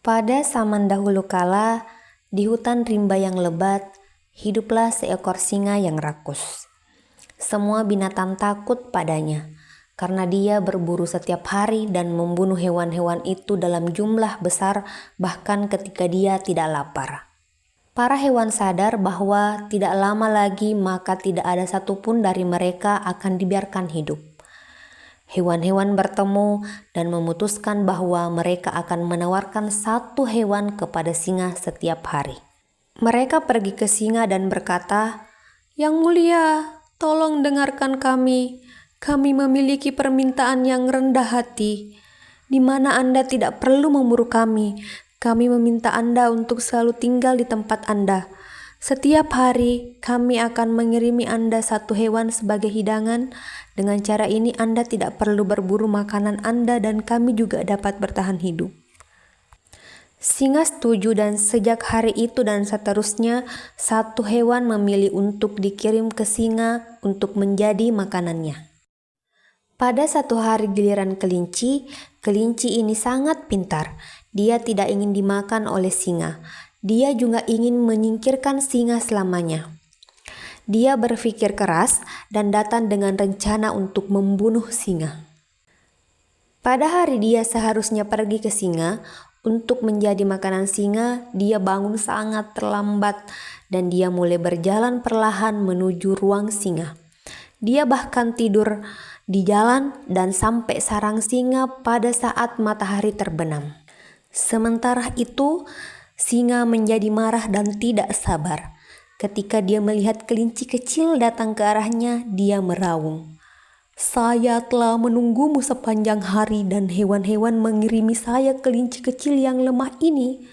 Pada zaman dahulu kala, di hutan rimba yang lebat, hiduplah seekor singa yang rakus. Semua binatang takut padanya, karena dia berburu setiap hari dan membunuh hewan-hewan itu dalam jumlah besar, bahkan ketika dia tidak lapar. Para hewan sadar bahwa tidak lama lagi maka tidak ada satupun dari mereka akan dibiarkan hidup. Hewan-hewan bertemu dan memutuskan bahwa mereka akan menawarkan satu hewan kepada singa setiap hari. Mereka pergi ke singa dan berkata, "Yang mulia, tolong dengarkan kami. Kami memiliki permintaan yang rendah hati, di mana Anda tidak perlu memburu kami. Kami meminta Anda untuk selalu tinggal di tempat Anda. Setiap hari kami akan mengirimi Anda satu hewan sebagai hidangan. Dengan cara ini Anda tidak perlu berburu makanan Anda dan kami juga dapat bertahan hidup." Singa setuju dan sejak hari itu dan seterusnya satu hewan memilih untuk dikirim ke singa untuk menjadi makanannya. Pada satu hari giliran kelinci, kelinci ini sangat pintar. Dia tidak ingin dimakan oleh singa. Dia juga ingin menyingkirkan singa selamanya. Dia berpikir keras dan datang dengan rencana untuk membunuh singa. Pada hari dia seharusnya pergi ke singa untuk menjadi makanan singa, dia bangun sangat terlambat dan dia mulai berjalan perlahan menuju ruang singa. Dia bahkan tidur di jalan dan sampai sarang singa pada saat matahari terbenam. Sementara itu, singa menjadi marah dan tidak sabar. Ketika dia melihat kelinci kecil datang ke arahnya, dia meraung. "Saya telah menunggumu sepanjang hari dan hewan-hewan mengirimi saya kelinci kecil yang lemah ini.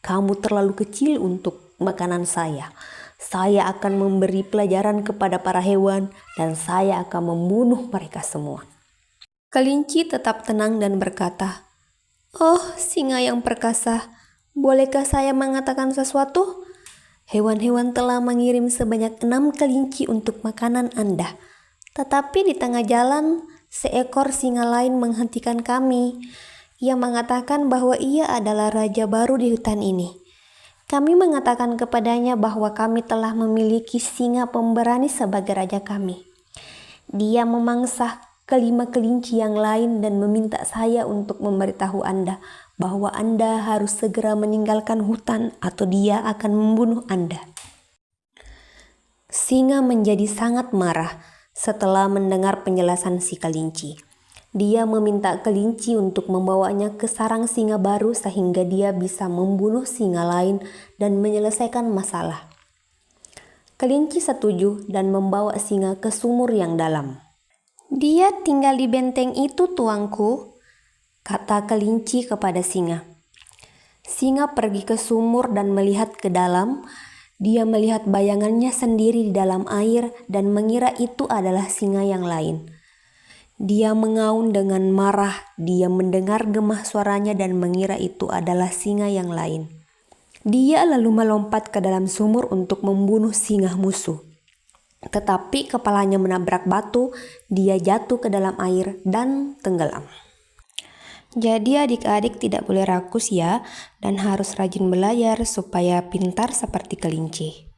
Kamu terlalu kecil untuk makanan saya. Saya akan memberi pelajaran kepada para hewan dan saya akan membunuh mereka semua." Kelinci tetap tenang dan berkata, "Oh, singa yang perkasa, bolehkah saya mengatakan sesuatu? Hewan-hewan telah mengirim sebanyak 6 kelinci untuk makanan Anda. Tetapi di tengah jalan, seekor singa lain menghentikan kami. Ia mengatakan bahwa ia adalah raja baru di hutan ini. Kami mengatakan kepadanya bahwa kami telah memiliki singa pemberani sebagai raja kami. Dia memangsa kelima kelinci yang lain dan meminta saya untuk memberitahu Anda bahwa Anda harus segera meninggalkan hutan atau dia akan membunuh Anda." Singa menjadi sangat marah setelah mendengar penjelasan si kelinci. Dia meminta kelinci untuk membawanya ke sarang singa baru sehingga dia bisa membunuh singa lain dan menyelesaikan masalah. Kelinci setuju dan membawa singa ke sumur yang dalam. "Dia tinggal di benteng itu, tuanku," kata kelinci kepada singa. Singa pergi ke sumur dan melihat ke dalam. Dia melihat bayangannya sendiri di dalam air dan mengira itu adalah singa yang lain. Dia mengaum dengan marah. Dia mendengar gemah suaranya dan mengira itu adalah singa yang lain. Dia lalu melompat ke dalam sumur untuk membunuh singa musuh. Tetapi kepalanya menabrak batu, dia jatuh ke dalam air dan tenggelam. Jadi adik-adik tidak boleh rakus ya, dan harus rajin belajar supaya pintar seperti kelinci.